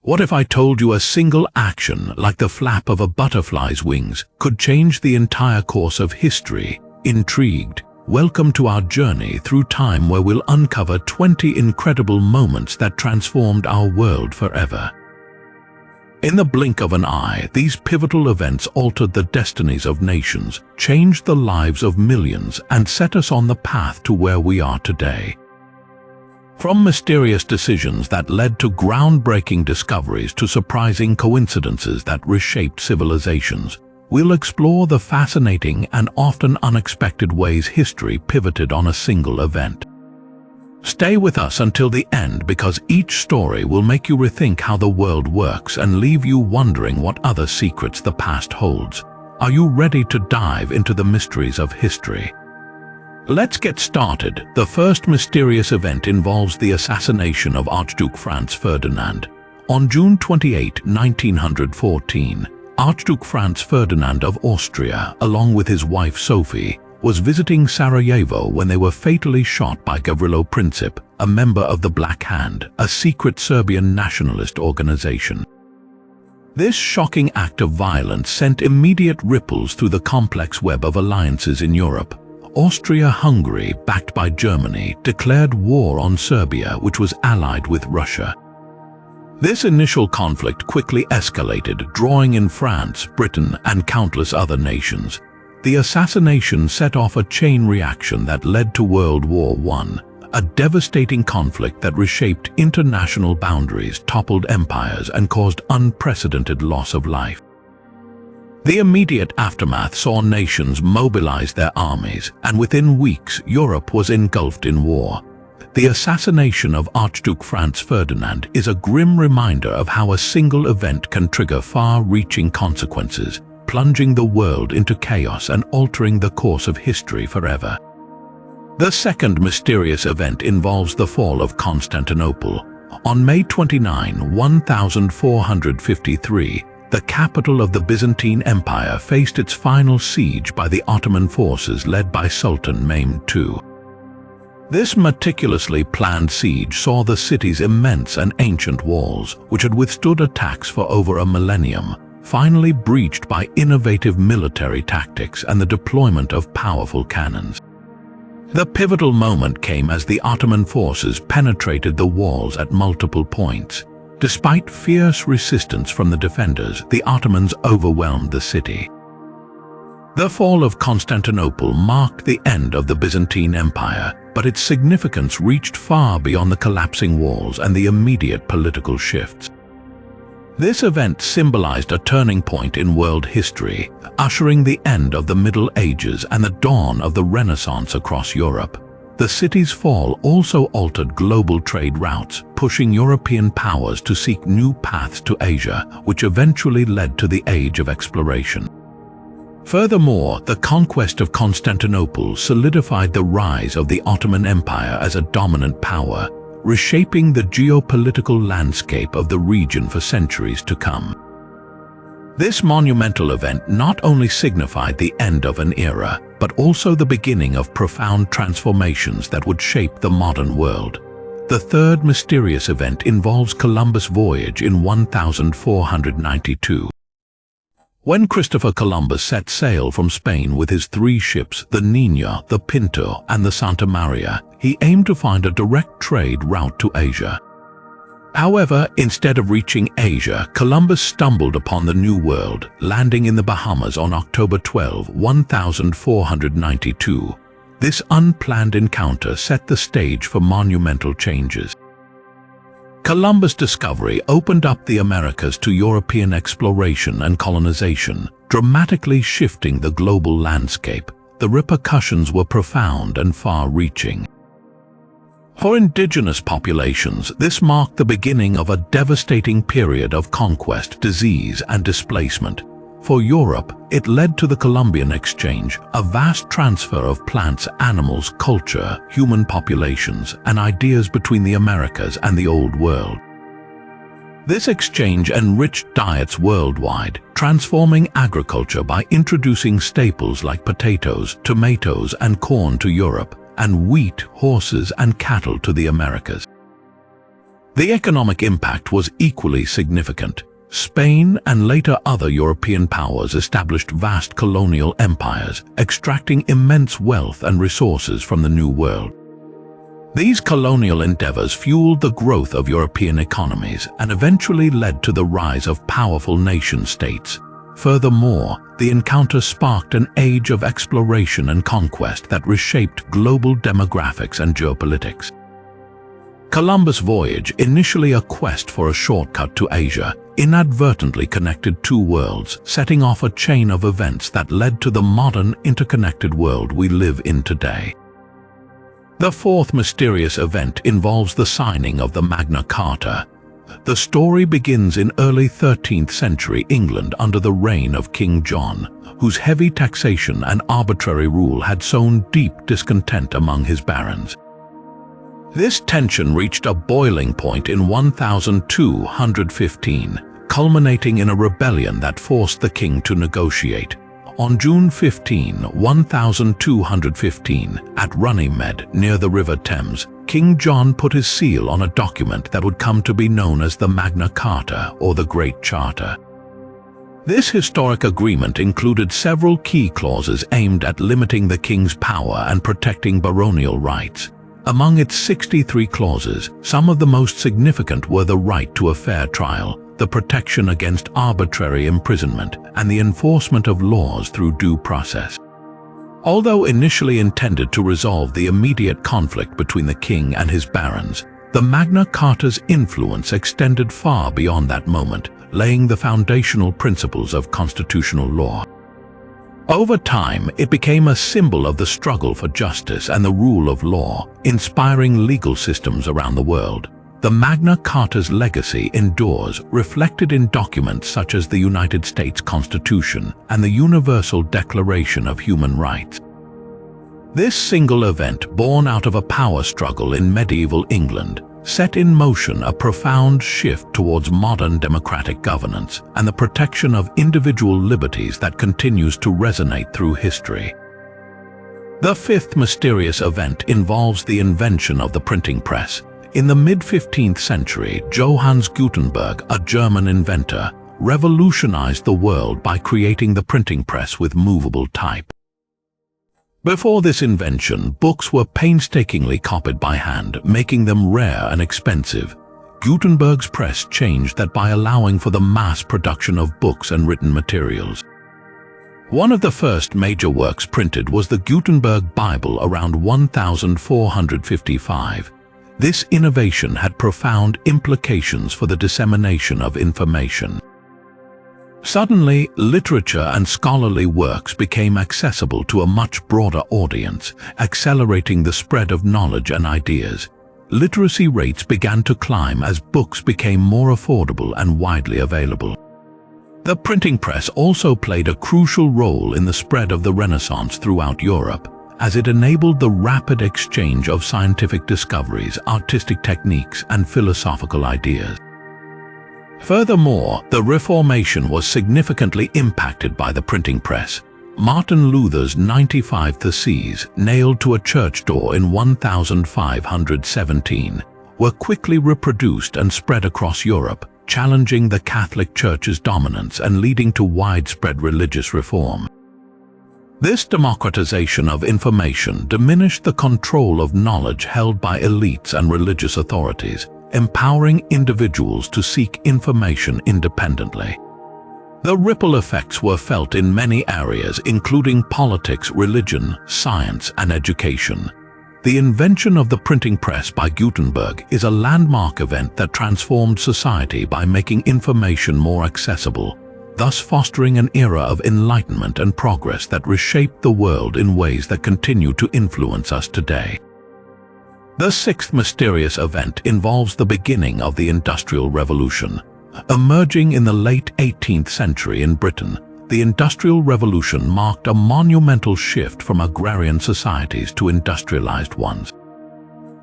What if I told you a single action, like the flap of a butterfly's wings, could change the entire course of history? Intrigued? Welcome to our journey through time, where we'll uncover 20 incredible moments that transformed our world forever. In the blink of an eye, these pivotal events altered the destinies of nations, changed the lives of millions, and set us on the path to where we are today. From mysterious decisions that led to groundbreaking discoveries to surprising coincidences that reshaped civilizations, we'll explore the fascinating and often unexpected ways history pivoted on a single event. Stay with us until the end, because each story will make you rethink how the world works and leave you wondering what other secrets the past holds. Are you ready to dive into the mysteries of history? Let's get started. The first mysterious event involves the assassination of Archduke Franz Ferdinand. On June 28, 1914, Archduke Franz Ferdinand of Austria, along with his wife Sophie, was visiting Sarajevo when they were fatally shot by Gavrilo Princip, a member of the Black Hand, a secret Serbian nationalist organization. This shocking act of violence sent immediate ripples through the complex web of alliances in Europe. Austria-Hungary, backed by Germany, declared war on Serbia, which was allied with Russia. This initial conflict quickly escalated, drawing in France, Britain, and countless other nations. The assassination set off a chain reaction that led to World War I, a devastating conflict that reshaped international boundaries, toppled empires, and caused unprecedented loss of life. The immediate aftermath saw nations mobilize their armies, and within weeks, Europe was engulfed in war. The assassination of Archduke Franz Ferdinand is a grim reminder of how a single event can trigger far-reaching consequences, plunging the world into chaos and altering the course of history forever. The second mysterious event involves the fall of Constantinople. On May 29, 1453, the capital of the Byzantine Empire faced its final siege by the Ottoman forces led by Sultan Mehmed II. This meticulously planned siege saw the city's immense and ancient walls, which had withstood attacks for over a millennium, finally breached by innovative military tactics and the deployment of powerful cannons. The pivotal moment came as the Ottoman forces penetrated the walls at multiple points. Despite fierce resistance from the defenders, the Ottomans overwhelmed the city. The fall of Constantinople marked the end of the Byzantine Empire, but its significance reached far beyond the collapsing walls and the immediate political shifts. This event symbolized a turning point in world history, ushering the end of the Middle Ages and the dawn of the Renaissance across Europe. The city's fall also altered global trade routes, pushing European powers to seek new paths to Asia, which eventually led to the Age of Exploration. Furthermore, the conquest of Constantinople solidified the rise of the Ottoman Empire as a dominant power, reshaping the geopolitical landscape of the region for centuries to come. This monumental event not only signified the end of an era, but also the beginning of profound transformations that would shape the modern world. The third mysterious event involves Columbus' voyage in 1492. When Christopher Columbus set sail from Spain with his 3 ships, the Niño, the Pinto, and the Santa Maria, he aimed to find a direct trade route to Asia. However, instead of reaching Asia, Columbus stumbled upon the New World, landing in the Bahamas on October 12, 1492. This unplanned encounter set the stage for monumental changes. Columbus' discovery opened up the Americas to European exploration and colonization, dramatically shifting the global landscape. The repercussions were profound and far-reaching. For indigenous populations, this marked the beginning of a devastating period of conquest, disease, and displacement. For Europe, it led to the Columbian Exchange, a vast transfer of plants, animals, culture, human populations, and ideas between the Americas and the Old World. This exchange enriched diets worldwide, transforming agriculture by introducing staples like potatoes, tomatoes, and corn to Europe, and wheat, horses, and cattle to the Americas. The economic impact was equally significant. Spain and later other European powers established vast colonial empires, extracting immense wealth and resources from the New World. These colonial endeavors fueled the growth of European economies and eventually led to the rise of powerful nation-states. Furthermore, the encounter sparked an age of exploration and conquest that reshaped global demographics and geopolitics. Columbus' voyage, initially a quest for a shortcut to Asia, inadvertently connected two worlds, setting off a chain of events that led to the modern, interconnected world we live in today. The fourth mysterious event involves the signing of the Magna Carta. The story begins in early 13th century England under the reign of King John, whose heavy taxation and arbitrary rule had sown deep discontent among his barons. This tension reached a boiling point in 1215, culminating in a rebellion that forced the king to negotiate. On June 15, 1215, at Runnymede, near the River Thames, King John put his seal on a document that would come to be known as the Magna Carta, or the Great Charter. This historic agreement included several key clauses aimed at limiting the king's power and protecting baronial rights. Among its 63 clauses, some of the most significant were the right to a fair trial, the protection against arbitrary imprisonment, and the enforcement of laws through due process. Although initially intended to resolve the immediate conflict between the king and his barons, the Magna Carta's influence extended far beyond that moment, laying the foundational principles of constitutional law. Over time, it became a symbol of the struggle for justice and the rule of law, inspiring legal systems around the world. The Magna Carta's legacy endures, reflected in documents such as the United States Constitution and the Universal Declaration of Human Rights. This single event, born out of a power struggle in medieval England, set in motion a profound shift towards modern democratic governance and the protection of individual liberties that continues to resonate through history. The fifth mysterious event involves the invention of the printing press. In the mid-15th century, Johannes Gutenberg, a German inventor, revolutionized the world by creating the printing press with movable type. Before this invention, books were painstakingly copied by hand, making them rare and expensive. Gutenberg's press changed that by allowing for the mass production of books and written materials. One of the first major works printed was the Gutenberg Bible around 1455. This innovation had profound implications for the dissemination of information. Suddenly, literature and scholarly works became accessible to a much broader audience, accelerating the spread of knowledge and ideas. Literacy rates began to climb as books became more affordable and widely available. The printing press also played a crucial role in the spread of the Renaissance throughout Europe, as it enabled the rapid exchange of scientific discoveries, artistic techniques, and philosophical ideas. Furthermore, the Reformation was significantly impacted by the printing press. Martin Luther's 95 Theses, nailed to a church door in 1517, were quickly reproduced and spread across Europe, challenging the Catholic Church's dominance and leading to widespread religious reform. This democratization of information diminished the control of knowledge held by elites and religious authorities, empowering individuals to seek information independently. The ripple effects were felt in many areas, including politics, religion, science, and education. The invention of the printing press by Gutenberg is a landmark event that transformed society by making information more accessible, thus fostering an era of enlightenment and progress that reshaped the world in ways that continue to influence us today. The sixth mysterious event involves the beginning of the Industrial Revolution. Emerging in the late 18th century in Britain, the Industrial Revolution marked a monumental shift from agrarian societies to industrialized ones.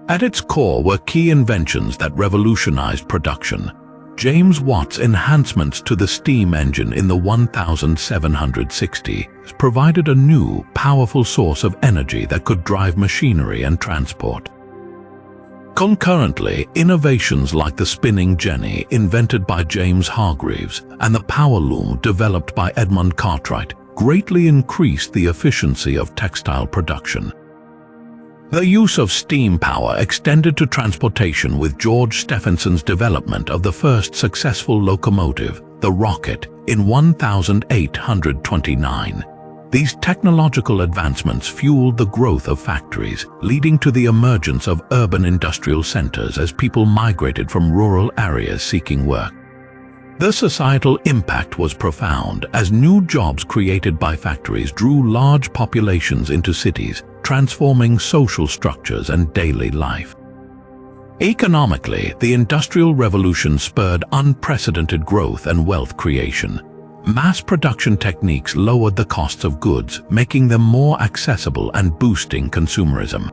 At its core were key inventions that revolutionized production. James Watt's enhancements to the steam engine in the 1760s provided a new, powerful source of energy that could drive machinery and transport. Concurrently, innovations like the spinning jenny invented by James Hargreaves and the power loom developed by Edmund Cartwright greatly increased the efficiency of textile production. The use of steam power extended to transportation with George Stephenson's development of the first successful locomotive, the rocket, in 1829. These technological advancements fueled the growth of factories, leading to the emergence of urban industrial centers as people migrated from rural areas seeking work. The societal impact was profound as new jobs created by factories drew large populations into cities, transforming social structures and daily life. Economically, the Industrial Revolution spurred unprecedented growth and wealth creation. Mass production techniques lowered the costs of goods, making them more accessible and boosting consumerism.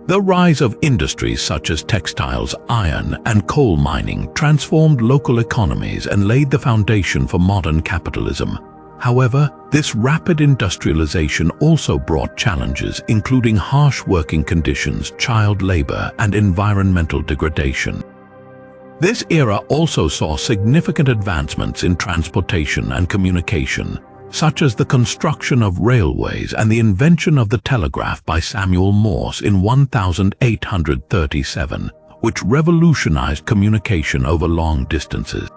The rise of industries such as textiles, iron, and coal mining transformed local economies and laid the foundation for modern capitalism. However, this rapid industrialization also brought challenges, including harsh working conditions, child labor, and environmental degradation. This era also saw significant advancements in transportation and communication, such as the construction of railways and the invention of the telegraph by Samuel Morse in 1837, which revolutionized communication over long distances.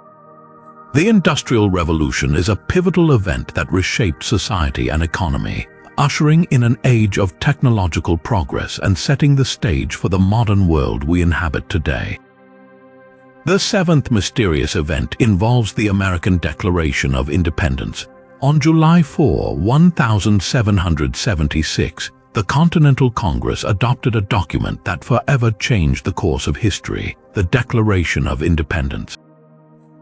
The Industrial Revolution is a pivotal event that reshaped society and economy, ushering in an age of technological progress and setting the stage for the modern world we inhabit today. The seventh mysterious event involves the American Declaration of Independence. On July 4, 1776, the Continental Congress adopted a document that forever changed the course of history, the Declaration of Independence.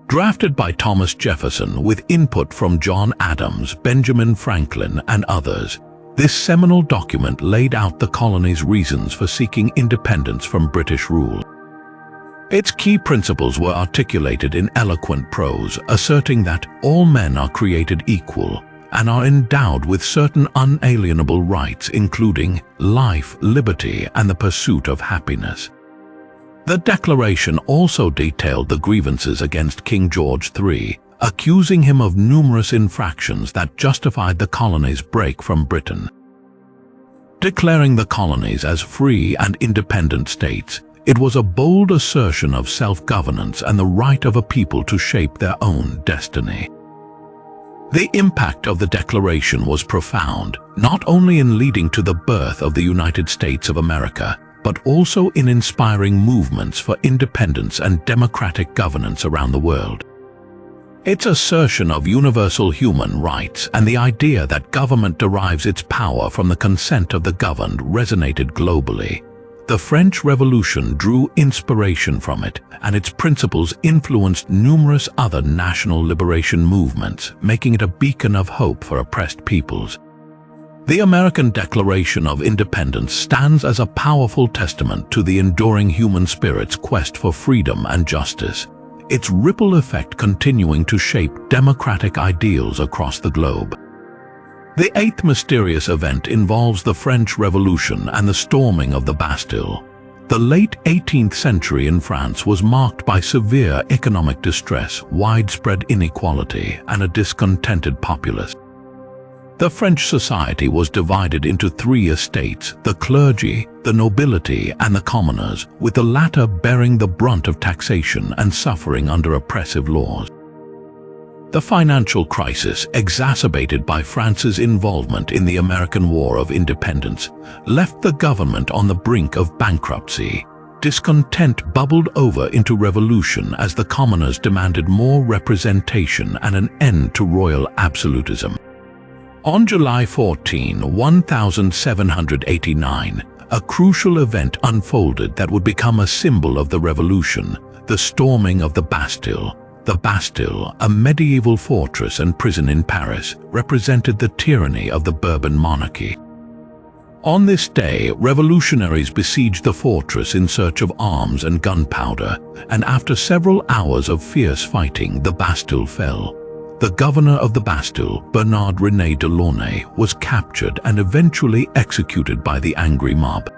Drafted by Thomas Jefferson with input from John Adams, Benjamin Franklin, and others, this seminal document laid out the colony's reasons for seeking independence from British rule. Its key principles were articulated in eloquent prose, asserting that all men are created equal and are endowed with certain unalienable rights, including life, liberty, and the pursuit of happiness. The Declaration also detailed the grievances against King George III, accusing him of numerous infractions that justified the colony's break from Britain. Declaring the colonies as free and independent states, it was a bold assertion of self-governance and the right of a people to shape their own destiny. The impact of the Declaration was profound, not only in leading to the birth of the United States of America, but also in inspiring movements for independence and democratic governance around the world. Its assertion of universal human rights and the idea that government derives its power from the consent of the governed resonated globally. The French Revolution drew inspiration from it, and its principles influenced numerous other national liberation movements, making it a beacon of hope for oppressed peoples. The American Declaration of Independence stands as a powerful testament to the enduring human spirit's quest for freedom and justice, its ripple effect continuing to shape democratic ideals across the globe. The eighth mysterious event involves the French Revolution and the storming of the Bastille. The late 18th century in France was marked by severe economic distress, widespread inequality, and a discontented populace. The French society was divided into three estates: the clergy, the nobility, and the commoners, with the latter bearing the brunt of taxation and suffering under oppressive laws. The financial crisis, exacerbated by France's involvement in the American War of Independence, left the government on the brink of bankruptcy. Discontent bubbled over into revolution as the commoners demanded more representation and an end to royal absolutism. On July 14, 1789, a crucial event unfolded that would become a symbol of the revolution: the storming of the Bastille. The Bastille, a medieval fortress and prison in Paris, represented the tyranny of the Bourbon monarchy. On this day, revolutionaries besieged the fortress in search of arms and gunpowder, and after several hours of fierce fighting, the Bastille fell. The governor of the Bastille, Bernard-René de Launay, was captured and eventually executed by the angry mob.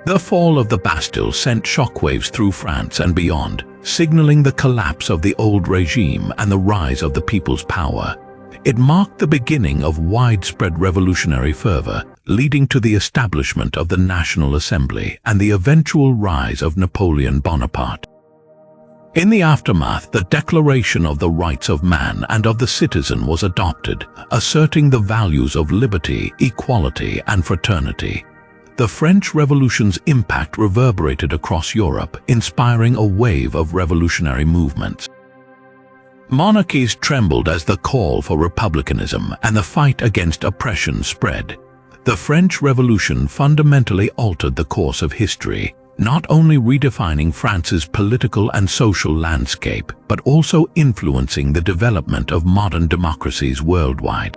The fall of the Bastille sent shockwaves through France and beyond, signaling the collapse of the old regime and the rise of the people's power. It marked the beginning of widespread revolutionary fervor, leading to the establishment of the National Assembly and the eventual rise of Napoleon Bonaparte. In the aftermath, the Declaration of the Rights of Man and of the Citizen was adopted, asserting the values of liberty, equality, and fraternity. The French Revolution's impact reverberated across Europe, inspiring a wave of revolutionary movements. Monarchies trembled as the call for republicanism and the fight against oppression spread. The French Revolution fundamentally altered the course of history, not only redefining France's political and social landscape, but also influencing the development of modern democracies worldwide.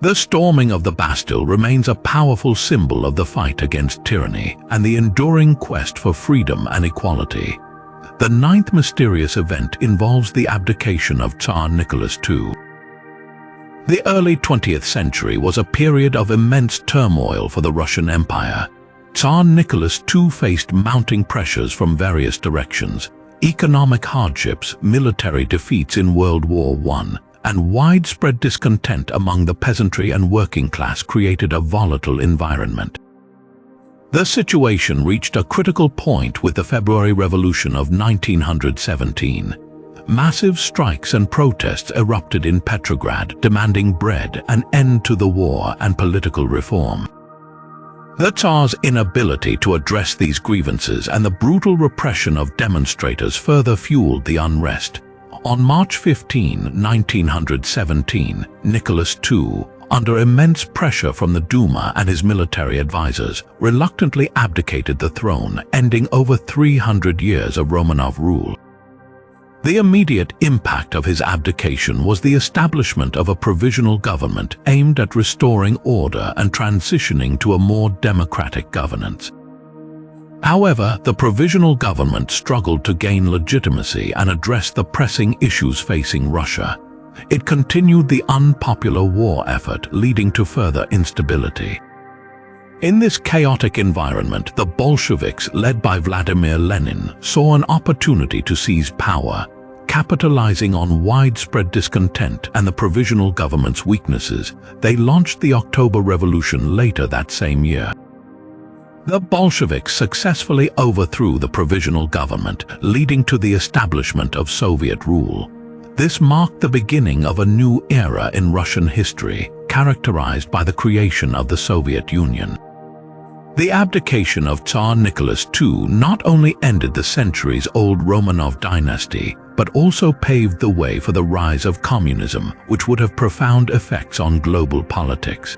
The storming of the Bastille remains a powerful symbol of the fight against tyranny and the enduring quest for freedom and equality. The ninth mysterious event involves the abdication of Tsar Nicholas II. The early 20th century was a period of immense turmoil for the Russian Empire. Tsar Nicholas II faced mounting pressures from various directions: economic hardships, military defeats in World War I, and widespread discontent among the peasantry and working class created a volatile environment. The situation reached a critical point with the February Revolution of 1917. Massive strikes and protests erupted in Petrograd, demanding an end to the war and political reform. The Tsar's inability to address these grievances and the brutal repression of demonstrators further fueled the unrest. On March 15, 1917, Nicholas II, under immense pressure from the Duma and his military advisors, reluctantly abdicated the throne, ending over 300 years of Romanov rule. The immediate impact of his abdication was the establishment of a provisional government aimed at restoring order and transitioning to a more democratic governance. However, the provisional government struggled to gain legitimacy and address the pressing issues facing Russia. It continued the unpopular war effort, leading to further instability. In this chaotic environment, the Bolsheviks, led by Vladimir Lenin, saw an opportunity to seize power. Capitalizing on widespread discontent and the provisional government's weaknesses, they launched the October Revolution later that same year. The Bolsheviks successfully overthrew the provisional government, leading to the establishment of Soviet rule. This marked the beginning of a new era in Russian history, characterized by the creation of the Soviet Union. The abdication of Tsar Nicholas II not only ended the centuries-old Romanov dynasty, but also paved the way for the rise of communism, which would have profound effects on global politics.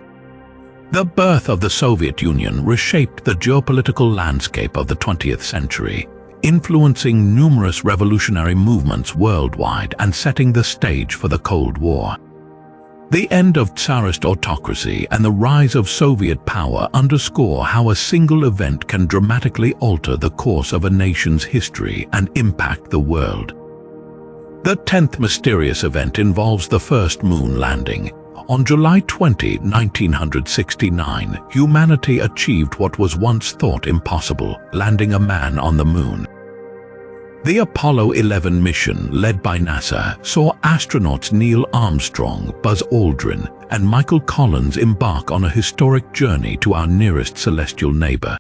The birth of the Soviet Union reshaped the geopolitical landscape of the 20th century, influencing numerous revolutionary movements worldwide and setting the stage for the Cold War. The end of Tsarist autocracy and the rise of Soviet power underscore how a single event can dramatically alter the course of a nation's history and impact the world. The 10th mysterious event involves the first moon landing. On July 20, 1969, humanity achieved what was once thought impossible, landing a man on the moon. The Apollo 11 mission, led by NASA, saw astronauts Neil Armstrong, Buzz Aldrin, and Michael Collins embark on a historic journey to our nearest celestial neighbor.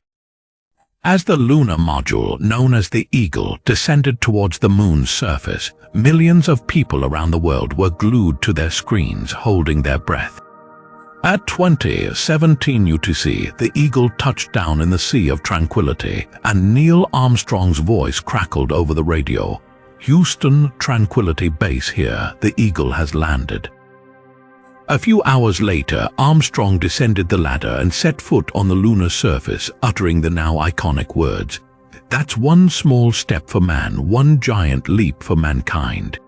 As the lunar module, known as the Eagle, descended towards the moon's surface, millions of people around the world were glued to their screens, holding their breath. At 20:17 UTC, the Eagle touched down in the Sea of Tranquility, and Neil Armstrong's voice crackled over the radio. "Houston, Tranquility Base here, the Eagle has landed." A few hours later, Armstrong descended the ladder and set foot on the lunar surface, uttering the now iconic words, "That's one small step for man, one giant leap for mankind."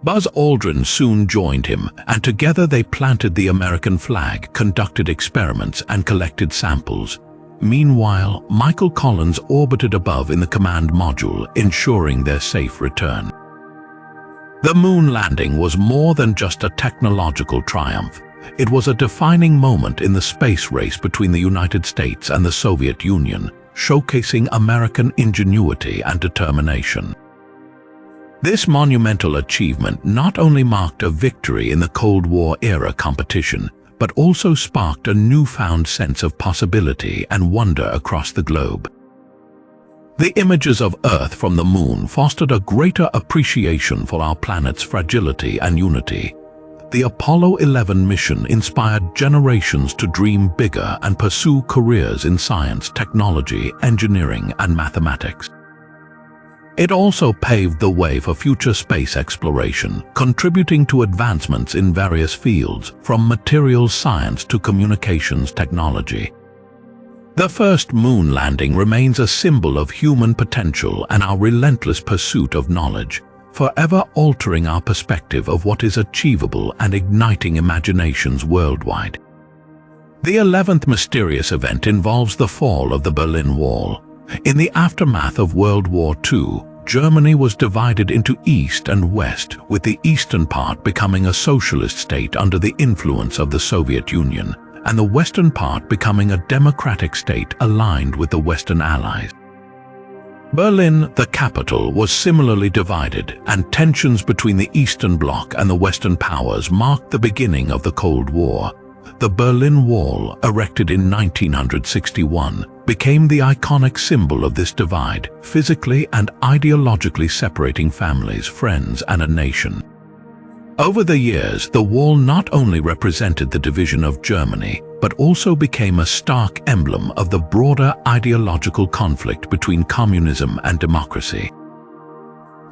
Buzz Aldrin soon joined him, and together they planted the American flag, conducted experiments, and collected samples. Meanwhile, Michael Collins orbited above in the command module, ensuring their safe return. The moon landing was more than just a technological triumph. It was a defining moment in the space race between the United States and the Soviet Union, showcasing American ingenuity and determination. This monumental achievement not only marked a victory in the Cold War-era competition, but also sparked a newfound sense of possibility and wonder across the globe. The images of Earth from the Moon fostered a greater appreciation for our planet's fragility and unity. The Apollo 11 mission inspired generations to dream bigger and pursue careers in science, technology, engineering, and mathematics. It also paved the way for future space exploration, contributing to advancements in various fields, from materials science to communications technology. The first moon landing remains a symbol of human potential and our relentless pursuit of knowledge, forever altering our perspective of what is achievable and igniting imaginations worldwide. The 11th mysterious event involves the fall of the Berlin Wall. In the aftermath of World War II, Germany was divided into East and West, with the eastern part becoming a socialist state under the influence of the Soviet Union, and the western part becoming a democratic state aligned with the Western Allies. Berlin, the capital, was similarly divided, and tensions between the Eastern Bloc and the Western powers marked the beginning of the Cold War. The Berlin Wall, erected in 1961, became the iconic symbol of this divide, physically and ideologically separating families, friends, and a nation. Over the years, the wall not only represented the division of Germany, but also became a stark emblem of the broader ideological conflict between communism and democracy.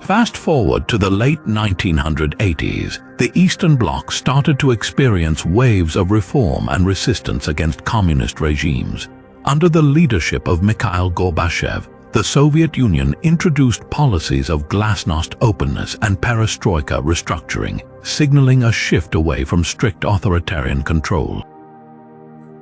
Fast forward to the late 1980s, the Eastern Bloc started to experience waves of reform and resistance against communist regimes. Under the leadership of Mikhail Gorbachev, the Soviet Union introduced policies of glasnost openness and perestroika restructuring, signaling a shift away from strict authoritarian control.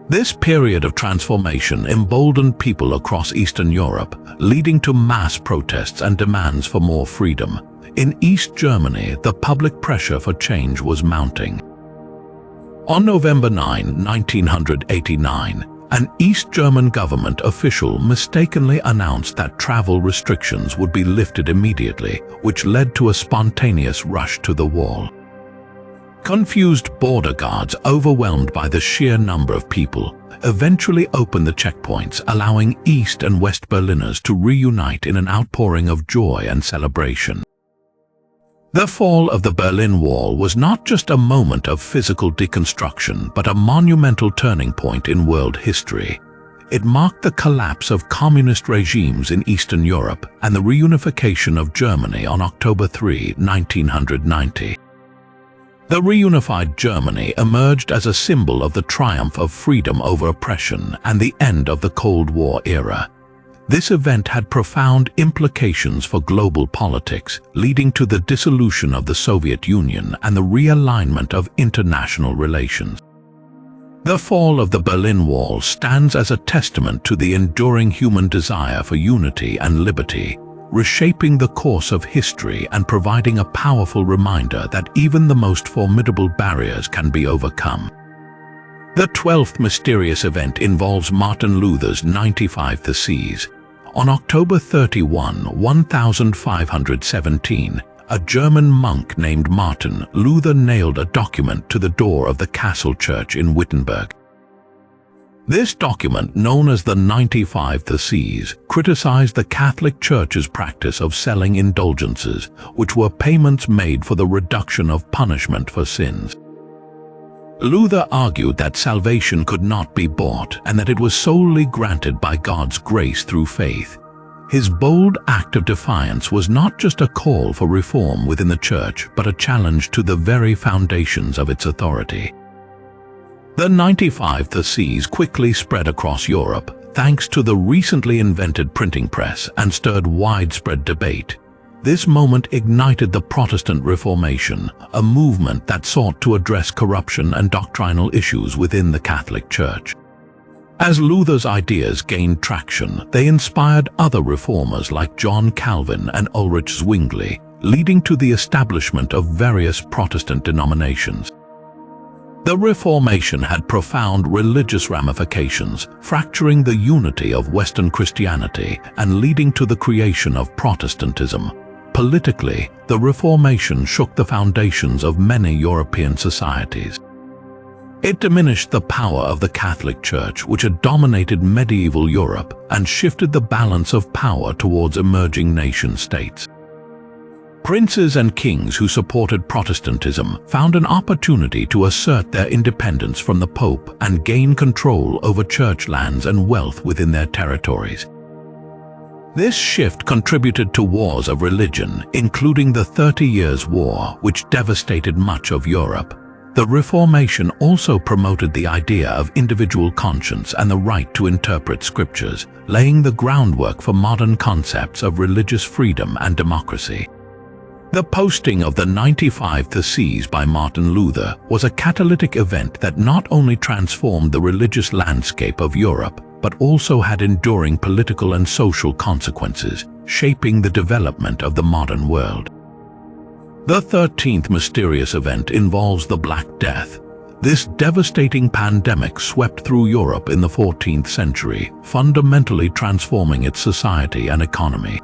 This period of transformation emboldened people across Eastern Europe, leading to mass protests and demands for more freedom. In East Germany, the public pressure for change was mounting. On November 9, 1989, an East German government official mistakenly announced that travel restrictions would be lifted immediately, which led to a spontaneous rush to the wall. Confused border guards, overwhelmed by the sheer number of people, eventually opened the checkpoints, allowing East and West Berliners to reunite in an outpouring of joy and celebration. The fall of the Berlin Wall was not just a moment of physical deconstruction, but a monumental turning point in world history. It marked the collapse of communist regimes in Eastern Europe and the reunification of Germany on October 3, 1990. The reunified Germany emerged as a symbol of the triumph of freedom over oppression and the end of the Cold War era. This event had profound implications for global politics, leading to the dissolution of the Soviet Union and the realignment of international relations. The fall of the Berlin Wall stands as a testament to the enduring human desire for unity and liberty, reshaping the course of history and providing a powerful reminder that even the most formidable barriers can be overcome. The 12th mysterious event involves Martin Luther's 95 Theses. On October 31, 1517, a German monk named Martin Luther nailed a document to the door of the castle church in Wittenberg. This document, known as the 95 Theses, criticized the Catholic Church's practice of selling indulgences, which were payments made for the reduction of punishment for sins. Luther argued that salvation could not be bought and that it was solely granted by God's grace through faith. His bold act of defiance was not just a call for reform within the Church, but a challenge to the very foundations of its authority. The 95 Theses quickly spread across Europe, thanks to the recently invented printing press, and stirred widespread debate. This moment ignited the Protestant Reformation, a movement that sought to address corruption and doctrinal issues within the Catholic Church. As Luther's ideas gained traction, they inspired other reformers like John Calvin and Ulrich Zwingli, leading to the establishment of various Protestant denominations. The Reformation had profound religious ramifications, fracturing the unity of Western Christianity and leading to the creation of Protestantism. Politically, the Reformation shook the foundations of many European societies. It diminished the power of the Catholic Church, which had dominated medieval Europe, and shifted the balance of power towards emerging nation-states. Princes and kings who supported Protestantism found an opportunity to assert their independence from the Pope and gain control over church lands and wealth within their territories. This shift contributed to wars of religion, including the 30 Years' War, which devastated much of Europe. The Reformation also promoted the idea of individual conscience and the right to interpret scriptures, laying the groundwork for modern concepts of religious freedom and democracy. The posting of the 95 Theses by Martin Luther was a catalytic event that not only transformed the religious landscape of Europe, but also had enduring political and social consequences, shaping the development of the modern world. The 13th mysterious event involves the Black Death. This devastating pandemic swept through Europe in the 14th century, fundamentally transforming its society and economy.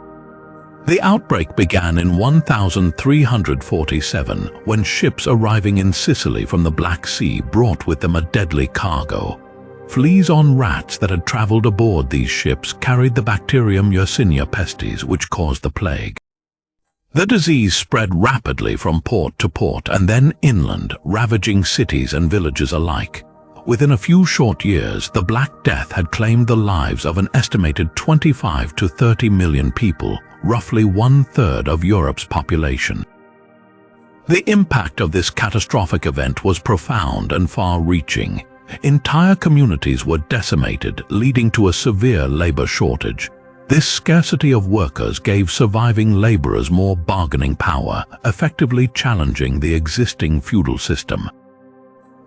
The outbreak began in 1347 when ships arriving in Sicily from the Black Sea brought with them a deadly cargo. Fleas on rats that had traveled aboard these ships carried the bacterium Yersinia pestis, which caused the plague. The disease spread rapidly from port to port and then inland, ravaging cities and villages alike. Within a few short years, the Black Death had claimed the lives of an estimated 25 to 30 million people, roughly 1/3 of Europe's population. The impact of this catastrophic event was profound and far-reaching. Entire communities were decimated, leading to a severe labor shortage. This scarcity of workers gave surviving laborers more bargaining power, effectively challenging the existing feudal system.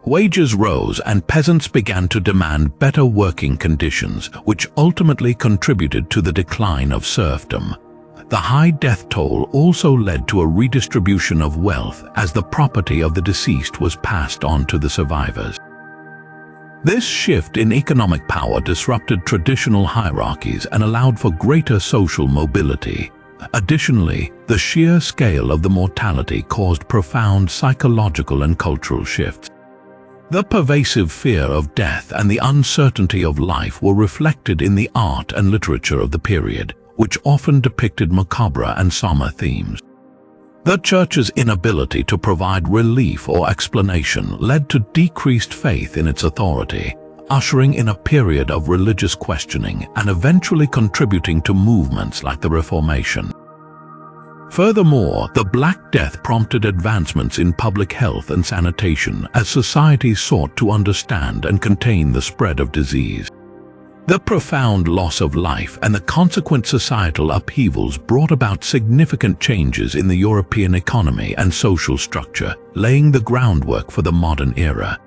Wages rose and peasants began to demand better working conditions, which ultimately contributed to the decline of serfdom. The high death toll also led to a redistribution of wealth as the property of the deceased was passed on to the survivors. This shift in economic power disrupted traditional hierarchies and allowed for greater social mobility. Additionally, the sheer scale of the mortality caused profound psychological and cultural shifts. The pervasive fear of death and the uncertainty of life were reflected in the art and literature of the period, which often depicted macabre and somber themes. The Church's inability to provide relief or explanation led to decreased faith in its authority, ushering in a period of religious questioning and eventually contributing to movements like the Reformation. Furthermore, the Black Death prompted advancements in public health and sanitation as societies sought to understand and contain the spread of disease. The profound loss of life and the consequent societal upheavals brought about significant changes in the European economy and social structure, laying the groundwork for the modern era.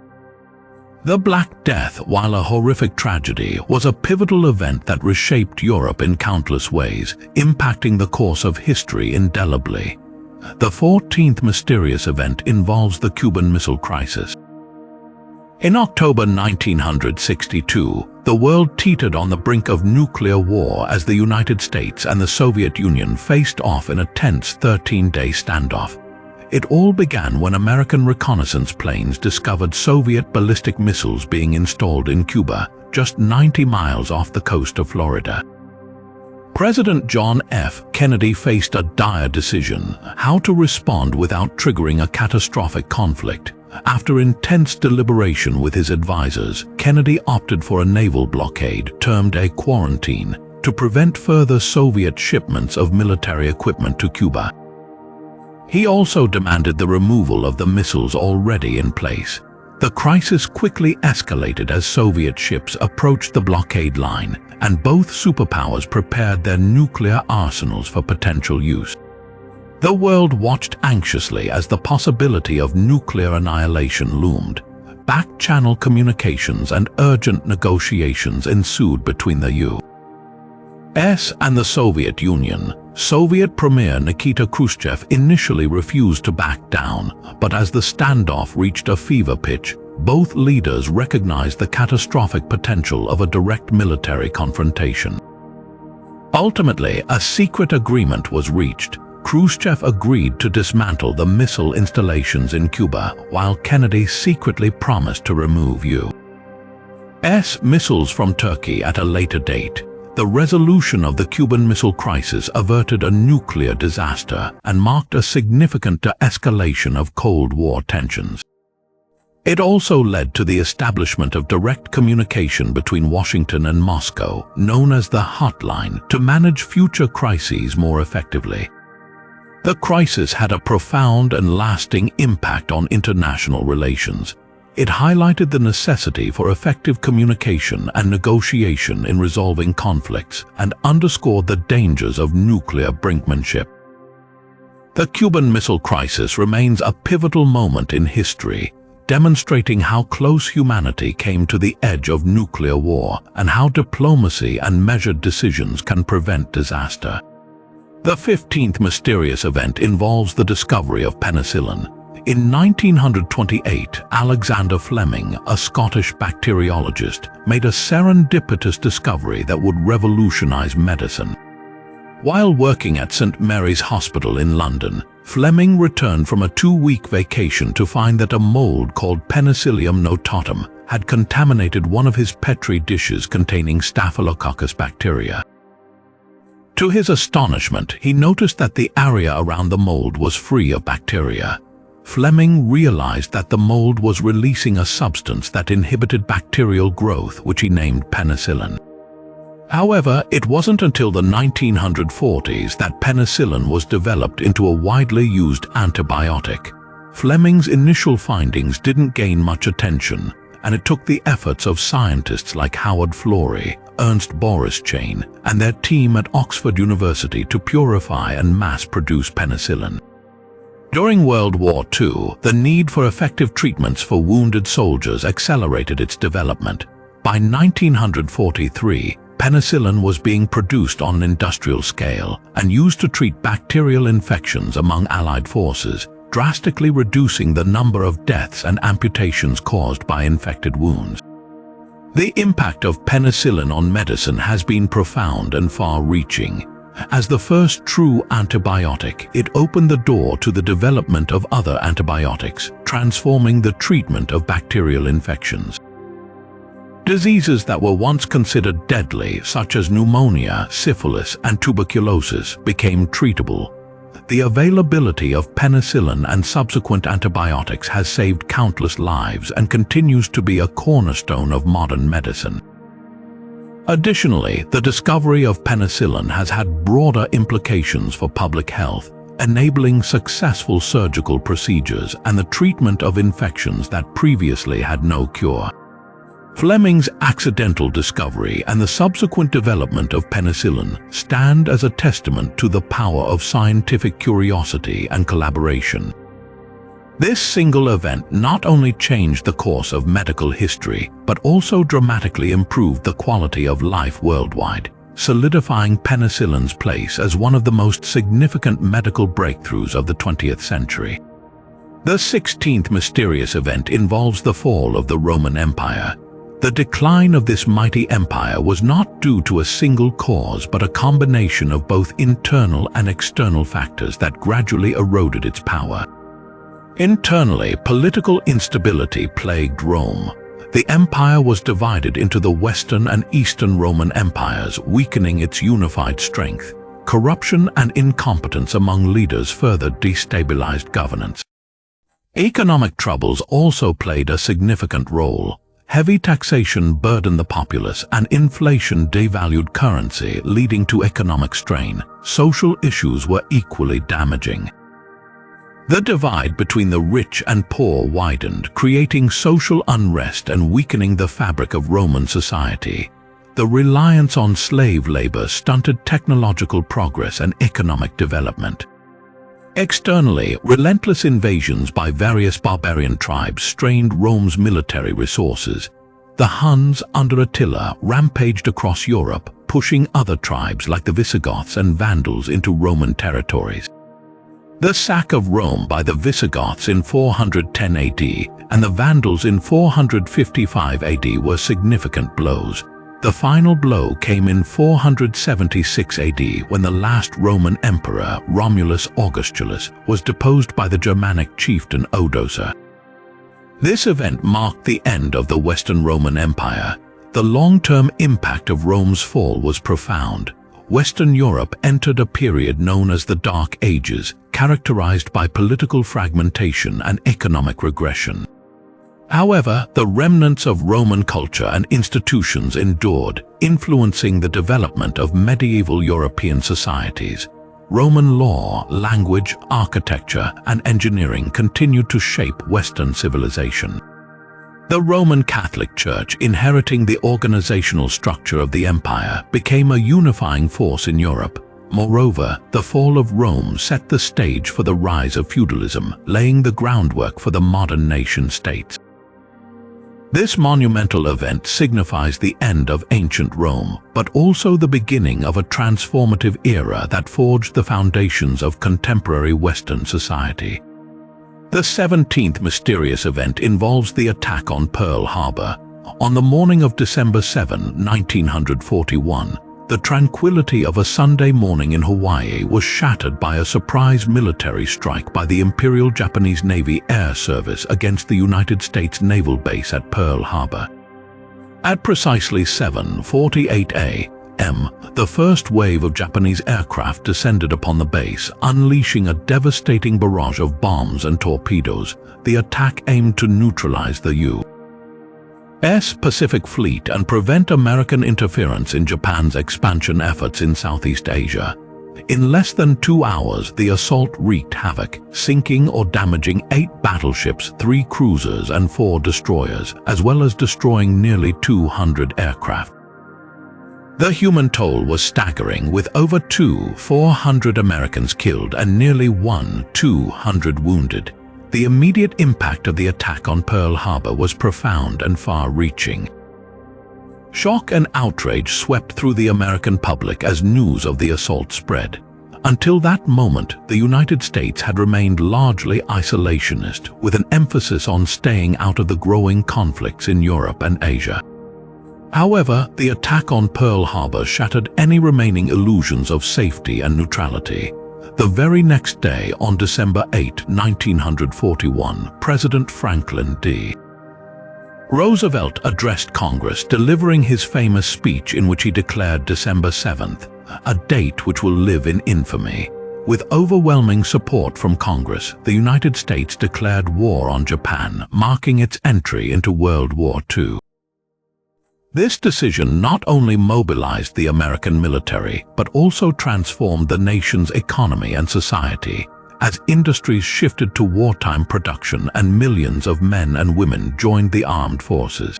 The Black Death, while a horrific tragedy, was a pivotal event that reshaped Europe in countless ways, impacting the course of history indelibly. The 14th mysterious event involves the Cuban Missile Crisis. In October 1962, the world teetered on the brink of nuclear war as the United States and the Soviet Union faced off in a tense 13-day standoff. It all began when American reconnaissance planes discovered Soviet ballistic missiles being installed in Cuba, just 90 miles off the coast of Florida. President John F. Kennedy faced a dire decision: how to respond without triggering a catastrophic conflict. After intense deliberation with his advisors, Kennedy opted for a naval blockade, termed a quarantine, to prevent further Soviet shipments of military equipment to Cuba. He also demanded the removal of the missiles already in place. The crisis quickly escalated as Soviet ships approached the blockade line, and both superpowers prepared their nuclear arsenals for potential use. The world watched anxiously as the possibility of nuclear annihilation loomed. Back-channel communications and urgent negotiations ensued between the U.S. and the Soviet Union. Soviet Premier Nikita Khrushchev initially refused to back down, but as the standoff reached a fever pitch, both leaders recognized the catastrophic potential of a direct military confrontation. Ultimately, a secret agreement was reached. Khrushchev agreed to dismantle the missile installations in Cuba, while Kennedy secretly promised to remove U.S. missiles from Turkey at a later date. The resolution of the Cuban Missile Crisis averted a nuclear disaster and marked a significant de-escalation of Cold War tensions. It also led to the establishment of direct communication between Washington and Moscow, known as the Hotline, to manage future crises more effectively. The crisis had a profound and lasting impact on international relations. It highlighted the necessity for effective communication and negotiation in resolving conflicts and underscored the dangers of nuclear brinkmanship. The Cuban Missile Crisis remains a pivotal moment in history, demonstrating how close humanity came to the edge of nuclear war and how diplomacy and measured decisions can prevent disaster. The 15th mysterious event involves the discovery of penicillin. In 1928, Alexander Fleming, a Scottish bacteriologist, made a serendipitous discovery that would revolutionize medicine. While working at St. Mary's Hospital in London, Fleming returned from a 2-week vacation to find that a mold called Penicillium notatum had contaminated one of his Petri dishes containing Staphylococcus bacteria. To his astonishment, he noticed that the area around the mold was free of bacteria. Fleming realized that the mold was releasing a substance that inhibited bacterial growth, which he named penicillin. However, it wasn't until the 1940s that penicillin was developed into a widely used antibiotic. Fleming's initial findings didn't gain much attention, and it took the efforts of scientists like Howard Florey, Ernst Boris Chain, and their team at Oxford University to purify and mass-produce penicillin. During World War II, the need for effective treatments for wounded soldiers accelerated its development. By 1943, penicillin was being produced on an industrial scale and used to treat bacterial infections among Allied forces, drastically reducing the number of deaths and amputations caused by infected wounds. The impact of penicillin on medicine has been profound and far-reaching. As the first true antibiotic, it opened the door to the development of other antibiotics, transforming the treatment of bacterial infections. Diseases that were once considered deadly, such as pneumonia, syphilis, and tuberculosis, became treatable. The availability of penicillin and subsequent antibiotics has saved countless lives and continues to be a cornerstone of modern medicine. Additionally, the discovery of penicillin has had broader implications for public health, enabling successful surgical procedures and the treatment of infections that previously had no cure. Fleming's accidental discovery and the subsequent development of penicillin stand as a testament to the power of scientific curiosity and collaboration. This single event not only changed the course of medical history, but also dramatically improved the quality of life worldwide, solidifying penicillin's place as one of the most significant medical breakthroughs of the 20th century. The 16th mysterious event involves the fall of the Roman Empire. The decline of this mighty empire was not due to a single cause, but a combination of both internal and external factors that gradually eroded its power. Internally, political instability plagued Rome. The empire was divided into the Western and Eastern Roman empires, weakening its unified strength. Corruption and incompetence among leaders further destabilized governance. Economic troubles also played a significant role. Heavy taxation burdened the populace and inflation devalued currency, leading to economic strain. Social issues were equally damaging. The divide between the rich and poor widened, creating social unrest and weakening the fabric of Roman society. The reliance on slave labor stunted technological progress and economic development. Externally, relentless invasions by various barbarian tribes strained Rome's military resources. The Huns, under Attila, rampaged across Europe, pushing other tribes like the Visigoths and Vandals into Roman territories. The sack of Rome by the Visigoths in 410 AD and the Vandals in 455 AD were significant blows. The final blow came in 476 AD when the last Roman emperor, Romulus Augustulus, was deposed by the Germanic chieftain Odoacer. This event marked the end of the Western Roman Empire. The long-term impact of Rome's fall was profound. Western Europe entered a period known as the Dark Ages, characterized by political fragmentation and economic regression. However, the remnants of Roman culture and institutions endured, influencing the development of medieval European societies. Roman law, language, architecture, and engineering continued to shape Western civilization. The Roman Catholic Church, inheriting the organizational structure of the empire, became a unifying force in Europe. Moreover, the fall of Rome set the stage for the rise of feudalism, laying the groundwork for the modern nation-states. This monumental event signifies the end of ancient Rome, but also the beginning of a transformative era that forged the foundations of contemporary Western society. The 17th mysterious event involves the attack on Pearl Harbor. On the morning of December 7, 1941, the tranquility of a Sunday morning in Hawaii was shattered by a surprise military strike by the Imperial Japanese Navy Air Service against the United States Naval Base at Pearl Harbor. At precisely 7:48 a.m., the first wave of Japanese aircraft descended upon the base, unleashing a devastating barrage of bombs and torpedoes. The attack aimed to neutralize the U.S. Pacific Fleet and prevent American interference in Japan's expansion efforts in Southeast Asia. In less than 2 hours, the assault wreaked havoc, sinking or damaging 8 battleships, 3 cruisers, and 4 destroyers, as well as destroying nearly 200 aircraft. The human toll was staggering, with over 400 Americans killed and nearly 200 wounded. The immediate impact of the attack on Pearl Harbor was profound and far-reaching. Shock and outrage swept through the American public as news of the assault spread. Until that moment, the United States had remained largely isolationist, with an emphasis on staying out of the growing conflicts in Europe and Asia. However, the attack on Pearl Harbor shattered any remaining illusions of safety and neutrality. The very next day, on December 8, 1941, President Franklin D. Roosevelt addressed Congress, delivering his famous speech in which he declared December 7th, a date which will live in infamy. With overwhelming support from Congress, the United States declared war on Japan, marking its entry into World War II. This decision not only mobilized the American military, but also transformed the nation's economy and society, as industries shifted to wartime production and millions of men and women joined the armed forces.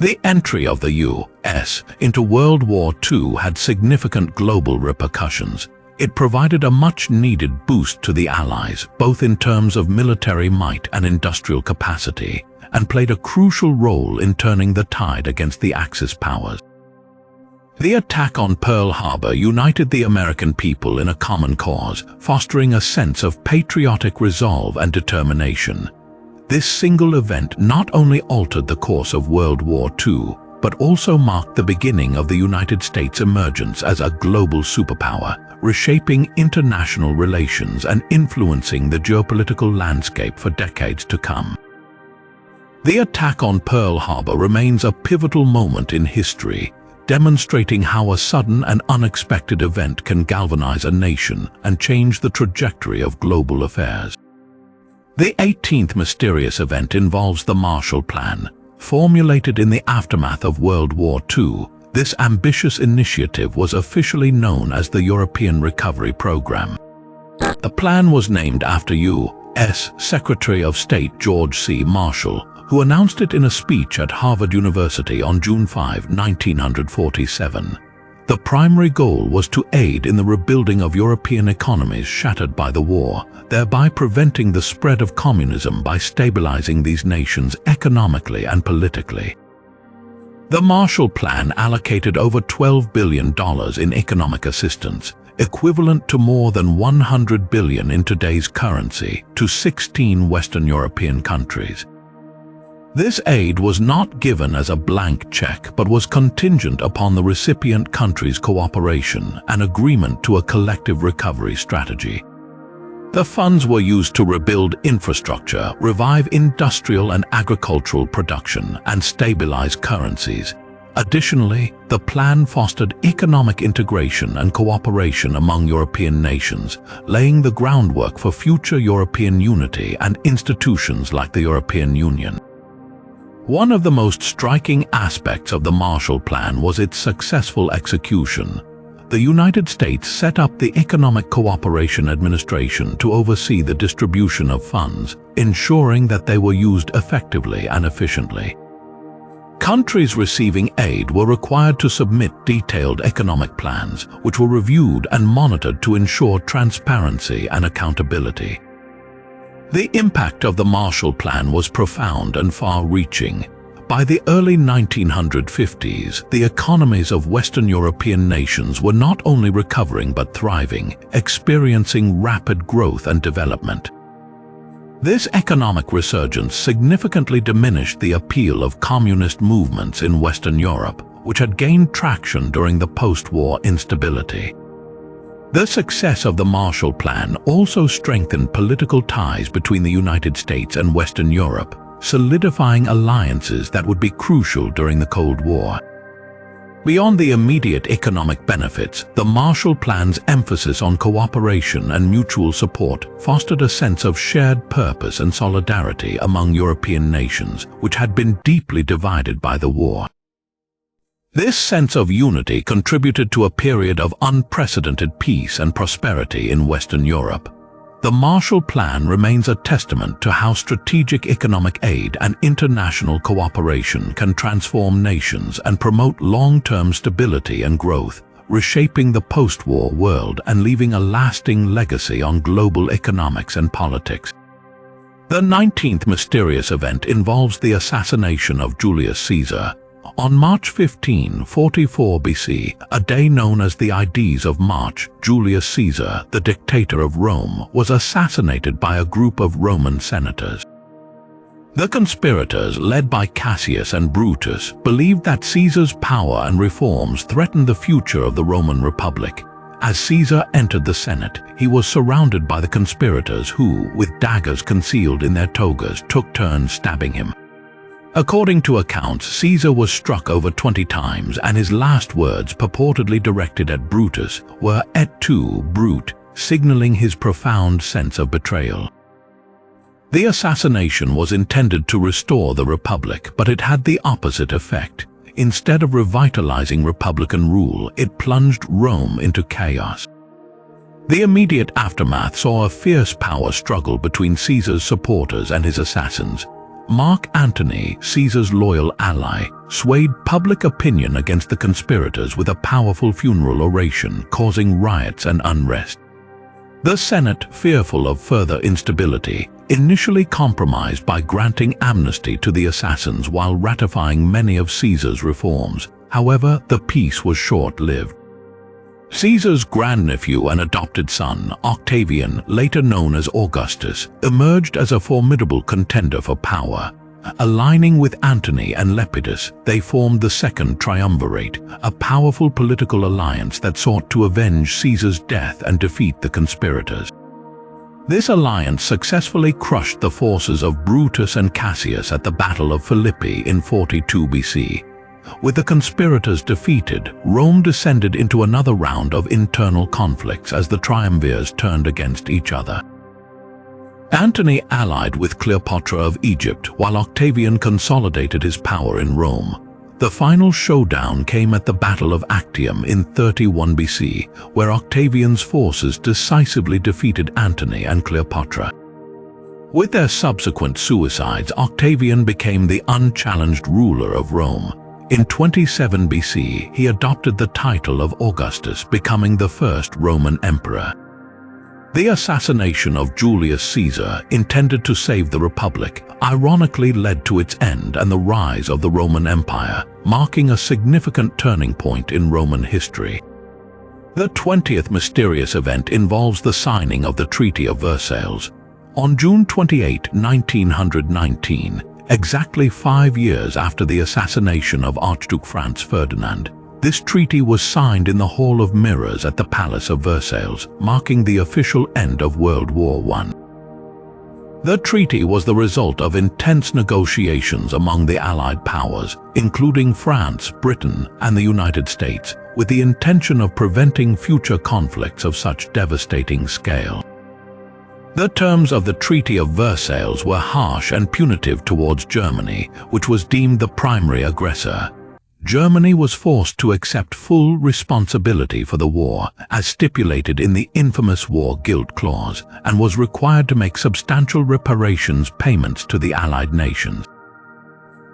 The entry of the U.S. into World War II had significant global repercussions. It provided a much-needed boost to the Allies, both in terms of military might and industrial capacity, and played a crucial role in turning the tide against the Axis powers. The attack on Pearl Harbor united the American people in a common cause, fostering a sense of patriotic resolve and determination. This single event not only altered the course of World War II, but also marked the beginning of the United States' emergence as a global superpower, reshaping international relations and influencing the geopolitical landscape for decades to come. The attack on Pearl Harbor remains a pivotal moment in history, demonstrating how a sudden and unexpected event can galvanize a nation and change the trajectory of global affairs. The 18th mysterious event involves the Marshall Plan. Formulated in the aftermath of World War II, this ambitious initiative was officially known as the European Recovery Program. The plan was named after U.S. Secretary of State George C. Marshall, who announced it in a speech at Harvard University on June 5, 1947. The primary goal was to aid in the rebuilding of European economies shattered by the war, thereby preventing the spread of communism by stabilizing these nations economically and politically. The Marshall Plan allocated over $12 billion in economic assistance, equivalent to more than 100 billion in today's currency, to 16 Western European countries. This aid was not given as a blank check but was contingent upon the recipient country's cooperation and agreement to a collective recovery strategy. The funds were used to rebuild infrastructure, revive industrial and agricultural production, and stabilize currencies. Additionally, the plan fostered economic integration and cooperation among European nations, laying the groundwork for future European unity and institutions like the European Union. One of the most striking aspects of the Marshall Plan was its successful execution. The United States set up the Economic Cooperation Administration to oversee the distribution of funds, ensuring that they were used effectively and efficiently. Countries receiving aid were required to submit detailed economic plans, which were reviewed and monitored to ensure transparency and accountability. The impact of the Marshall Plan was profound and far-reaching. By the early 1950s, the economies of Western European nations were not only recovering but thriving, experiencing rapid growth and development. This economic resurgence significantly diminished the appeal of communist movements in Western Europe, which had gained traction during the post-war instability. The success of the Marshall Plan also strengthened political ties between the United States and Western Europe, solidifying alliances that would be crucial during the Cold War. Beyond the immediate economic benefits, the Marshall Plan's emphasis on cooperation and mutual support fostered a sense of shared purpose and solidarity among European nations, which had been deeply divided by the war. This sense of unity contributed to a period of unprecedented peace and prosperity in Western Europe. The Marshall Plan remains a testament to how strategic economic aid and international cooperation can transform nations and promote long-term stability and growth, reshaping the post-war world and leaving a lasting legacy on global economics and politics. The 19th mysterious event involves the assassination of Julius Caesar. On March 15, 44 BC, a day known as the Ides of March, Julius Caesar, the dictator of Rome, was assassinated by a group of Roman senators. The conspirators, led by Cassius and Brutus, believed that Caesar's power and reforms threatened the future of the Roman Republic. As Caesar entered the Senate, he was surrounded by the conspirators who, with daggers concealed in their togas, took turns stabbing him. According to accounts, Caesar was struck over 20 times, and his last words, purportedly directed at Brutus, were "Et tu, Brute," signaling his profound sense of betrayal. The assassination was intended to restore the Republic, but it had the opposite effect. Instead of revitalizing republican rule, it plunged Rome into chaos. The immediate aftermath saw a fierce power struggle between Caesar's supporters and his assassins. Mark Antony, Caesar's loyal ally, swayed public opinion against the conspirators with a powerful funeral oration, causing riots and unrest. The Senate, fearful of further instability, initially compromised by granting amnesty to the assassins while ratifying many of Caesar's reforms. However, the peace was short-lived. Caesar's grandnephew and adopted son, Octavian, later known as Augustus, emerged as a formidable contender for power. Aligning with Antony and Lepidus, they formed the Second Triumvirate, a powerful political alliance that sought to avenge Caesar's death and defeat the conspirators. This alliance successfully crushed the forces of Brutus and Cassius at the Battle of Philippi in 42 BC. With the conspirators defeated, Rome descended into another round of internal conflicts as the triumvirs turned against each other. Antony allied with Cleopatra of Egypt, while Octavian consolidated his power in Rome. The final showdown came at the Battle of Actium in 31 BC, where Octavian's forces decisively defeated Antony and Cleopatra. With their subsequent suicides, Octavian became the unchallenged ruler of Rome. In 27 BC, he adopted the title of Augustus, becoming the first Roman emperor. The assassination of Julius Caesar, intended to save the Republic, ironically led to its end and the rise of the Roman Empire, marking a significant turning point in Roman history. The 20th mysterious event involves the signing of the Treaty of Versailles. On June 28, 1919, exactly 5 years after the assassination of Archduke Franz Ferdinand, this treaty was signed in the Hall of Mirrors at the Palace of Versailles, marking the official end of World War I. The treaty was the result of intense negotiations among the Allied powers, including France, Britain, and the United States, with the intention of preventing future conflicts of such devastating scale. The terms of the Treaty of Versailles were harsh and punitive towards Germany, which was deemed the primary aggressor. Germany was forced to accept full responsibility for the war, as stipulated in the infamous War Guilt Clause, and was required to make substantial reparations payments to the Allied nations.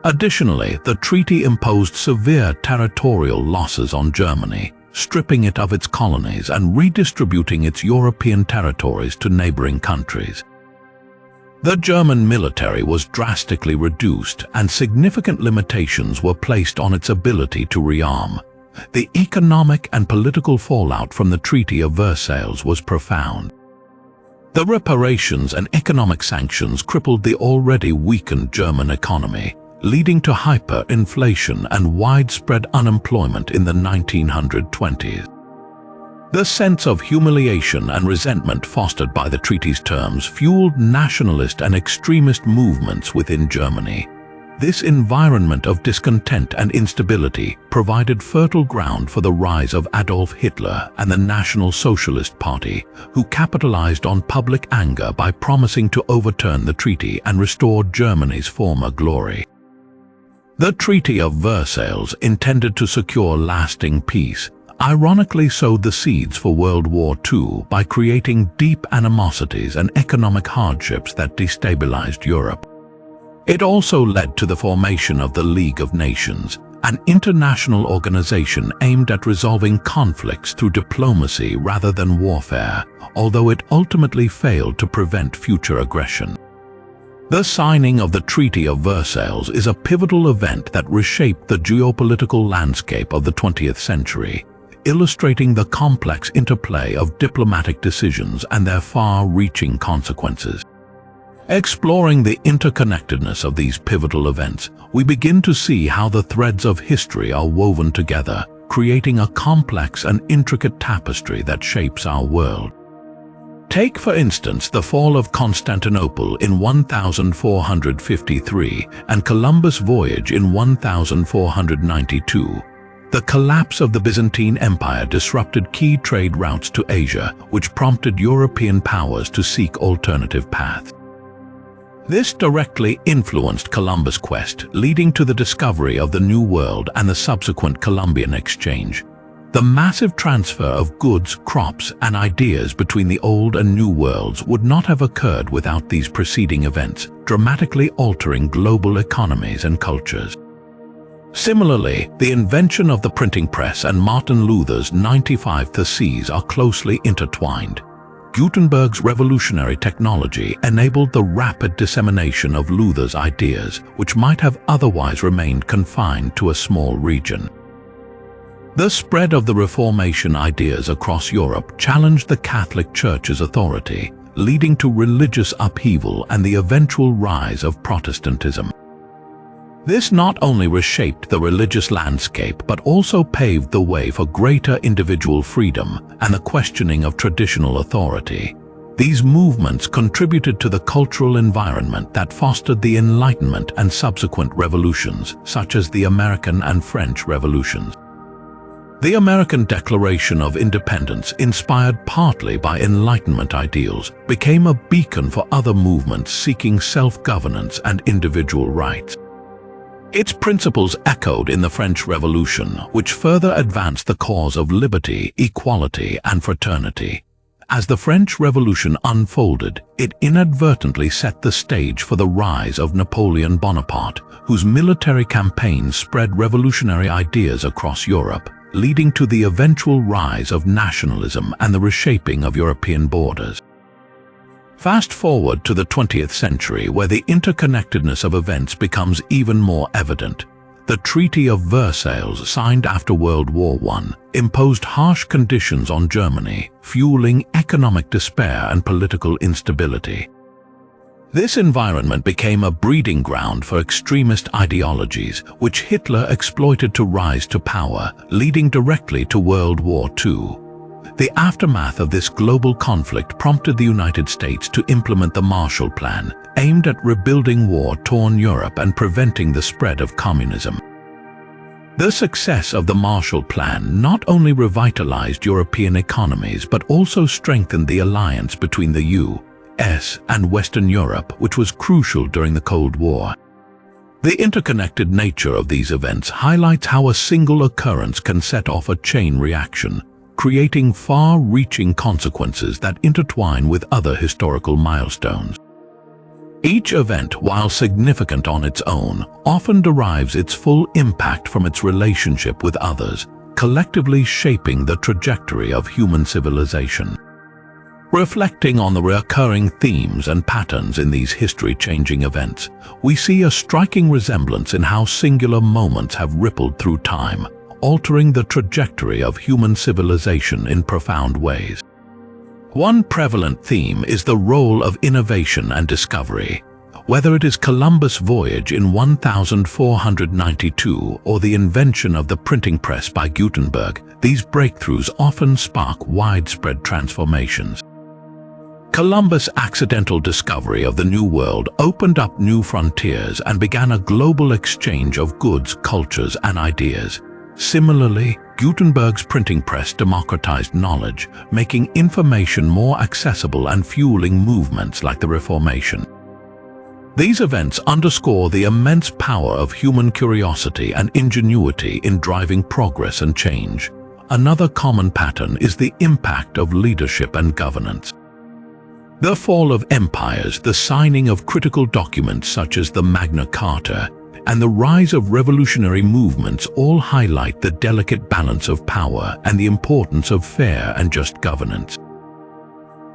Additionally, the treaty imposed severe territorial losses on Germany, stripping it of its colonies and redistributing its European territories to neighboring countries. The German military was drastically reduced and significant limitations were placed on its ability to rearm. The economic and political fallout from the Treaty of Versailles was profound. The reparations and economic sanctions crippled the already weakened German economy, leading to hyperinflation and widespread unemployment in the 1920s. The sense of humiliation and resentment fostered by the treaty's terms fueled nationalist and extremist movements within Germany. This environment of discontent and instability provided fertile ground for the rise of Adolf Hitler and the National Socialist Party, who capitalized on public anger by promising to overturn the treaty and restore Germany's former glory. The Treaty of Versailles, intended to secure lasting peace, ironically sowed the seeds for World War II by creating deep animosities and economic hardships that destabilized Europe. It also led to the formation of the League of Nations, an international organization aimed at resolving conflicts through diplomacy rather than warfare, although it ultimately failed to prevent future aggression. The signing of the Treaty of Versailles is a pivotal event that reshaped the geopolitical landscape of the 20th century, illustrating the complex interplay of diplomatic decisions and their far-reaching consequences. Exploring the interconnectedness of these pivotal events, we begin to see how the threads of history are woven together, creating a complex and intricate tapestry that shapes our world. Take, for instance, the Fall of Constantinople in 1453 and Columbus' Voyage in 1492. The collapse of the Byzantine Empire disrupted key trade routes to Asia, which prompted European powers to seek alternative paths. This directly influenced Columbus' quest, leading to the discovery of the New World and the subsequent Columbian Exchange. The massive transfer of goods, crops, and ideas between the Old and New Worlds would not have occurred without these preceding events, dramatically altering global economies and cultures. Similarly, the invention of the printing press and Martin Luther's 95 Theses are closely intertwined. Gutenberg's revolutionary technology enabled the rapid dissemination of Luther's ideas, which might have otherwise remained confined to a small region. The spread of the Reformation ideas across Europe challenged the Catholic Church's authority, leading to religious upheaval and the eventual rise of Protestantism. This not only reshaped the religious landscape but also paved the way for greater individual freedom and the questioning of traditional authority. These movements contributed to the cultural environment that fostered the Enlightenment and subsequent revolutions, such as the American and French revolutions. The American Declaration of Independence, inspired partly by Enlightenment ideals, became a beacon for other movements seeking self-governance and individual rights. Its principles echoed in the French Revolution, which further advanced the cause of liberty, equality, and fraternity. As the French Revolution unfolded, it inadvertently set the stage for the rise of Napoleon Bonaparte, whose military campaigns spread revolutionary ideas across Europe, leading to the eventual rise of nationalism and the reshaping of European borders. Fast forward to the 20th century, where the interconnectedness of events becomes even more evident. The Treaty of Versailles, signed after World War I, imposed harsh conditions on Germany, fueling economic despair and political instability. This environment became a breeding ground for extremist ideologies, which Hitler exploited to rise to power, leading directly to World War II. The aftermath of this global conflict prompted the United States to implement the Marshall Plan, aimed at rebuilding war-torn Europe and preventing the spread of communism. The success of the Marshall Plan not only revitalized European economies but also strengthened the alliance between the U.S. and Western Europe, which was crucial during the Cold War. The interconnected nature of these events highlights how a single occurrence can set off a chain reaction, creating far-reaching consequences that intertwine with other historical milestones. Each event, while significant on its own, often derives its full impact from its relationship with others, collectively shaping the trajectory of human civilization. Reflecting on the recurring themes and patterns in these history-changing events, we see a striking resemblance in how singular moments have rippled through time, altering the trajectory of human civilization in profound ways. One prevalent theme is the role of innovation and discovery. Whether it is Columbus' voyage in 1492 or the invention of the printing press by Gutenberg, these breakthroughs often spark widespread transformations. Columbus' accidental discovery of the New World opened up new frontiers and began a global exchange of goods, cultures, and ideas. Similarly, Gutenberg's printing press democratized knowledge, making information more accessible and fueling movements like the Reformation. These events underscore the immense power of human curiosity and ingenuity in driving progress and change. Another common pattern is the impact of leadership and governance. The fall of empires, the signing of critical documents such as the Magna Carta, and the rise of revolutionary movements all highlight the delicate balance of power and the importance of fair and just governance.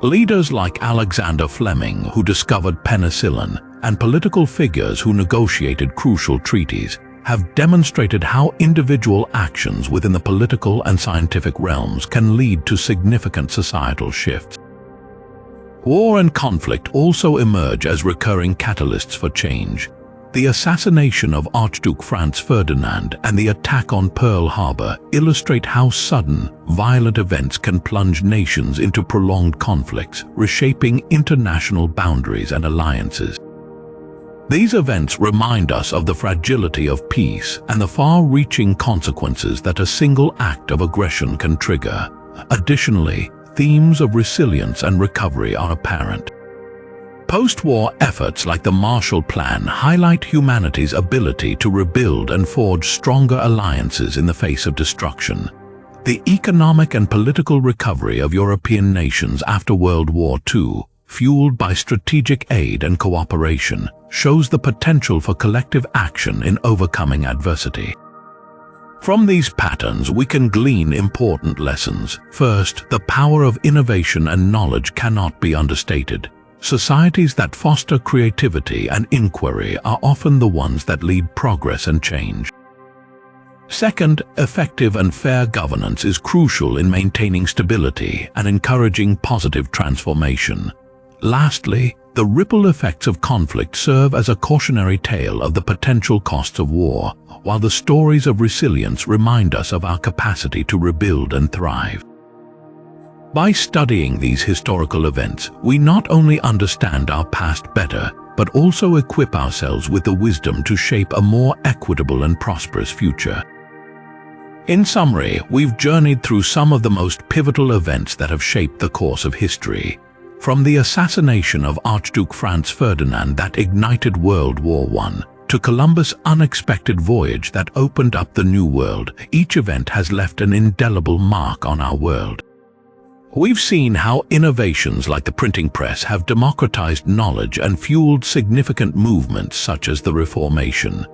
Leaders like Alexander Fleming, who discovered penicillin, and political figures who negotiated crucial treaties, have demonstrated how individual actions within the political and scientific realms can lead to significant societal shifts. War and conflict also emerge as recurring catalysts for change. The assassination of Archduke Franz Ferdinand and the attack on Pearl Harbor illustrate how sudden, violent events can plunge nations into prolonged conflicts, reshaping international boundaries and alliances. These events remind us of the fragility of peace and the far-reaching consequences that a single act of aggression can trigger. Additionally, themes of resilience and recovery are apparent. Post-war efforts like the Marshall Plan highlight humanity's ability to rebuild and forge stronger alliances in the face of destruction. The economic and political recovery of European nations after World War II, fueled by strategic aid and cooperation, shows the potential for collective action in overcoming adversity. From these patterns, we can glean important lessons. First, the power of innovation and knowledge cannot be understated. Societies that foster creativity and inquiry are often the ones that lead progress and change. Second, effective and fair governance is crucial in maintaining stability and encouraging positive transformation. Lastly, the ripple effects of conflict serve as a cautionary tale of the potential costs of war, while the stories of resilience remind us of our capacity to rebuild and thrive. By studying these historical events, we not only understand our past better, but also equip ourselves with the wisdom to shape a more equitable and prosperous future. In summary, we've journeyed through some of the most pivotal events that have shaped the course of history. From the assassination of Archduke Franz Ferdinand that ignited World War I, to Columbus' unexpected voyage that opened up the New World, each event has left an indelible mark on our world. We've seen how innovations like the printing press have democratized knowledge and fueled significant movements such as the Reformation.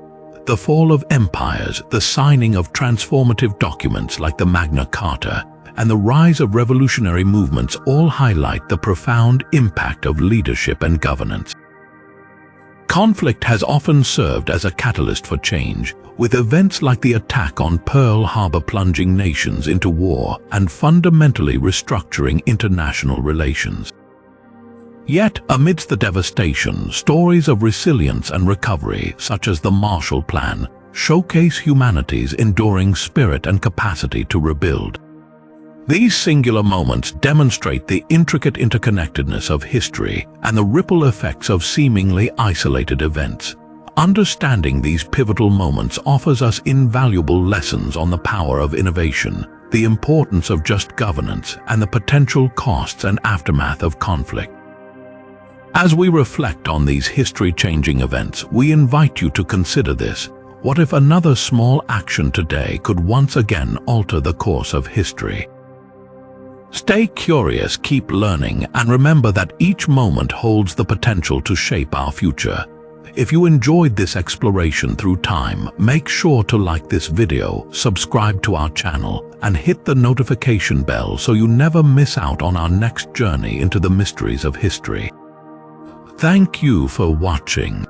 The fall of empires, the signing of transformative documents like the Magna Carta, and the rise of revolutionary movements all highlight the profound impact of leadership and governance. Conflict has often served as a catalyst for change, with events like the attack on Pearl Harbor plunging nations into war and fundamentally restructuring international relations. Yet, amidst the devastation, stories of resilience and recovery, such as the Marshall Plan, showcase humanity's enduring spirit and capacity to rebuild. These singular moments demonstrate the intricate interconnectedness of history and the ripple effects of seemingly isolated events. Understanding these pivotal moments offers us invaluable lessons on the power of innovation, the importance of just governance, and the potential costs and aftermath of conflict. As we reflect on these history-changing events, we invite you to consider this. What if another small action today could once again alter the course of history? Stay curious, keep learning, and remember that each moment holds the potential to shape our future. If you enjoyed this exploration through time, make sure to like this video, subscribe to our channel, and hit the notification bell so you never miss out on our next journey into the mysteries of history. Thank you for watching.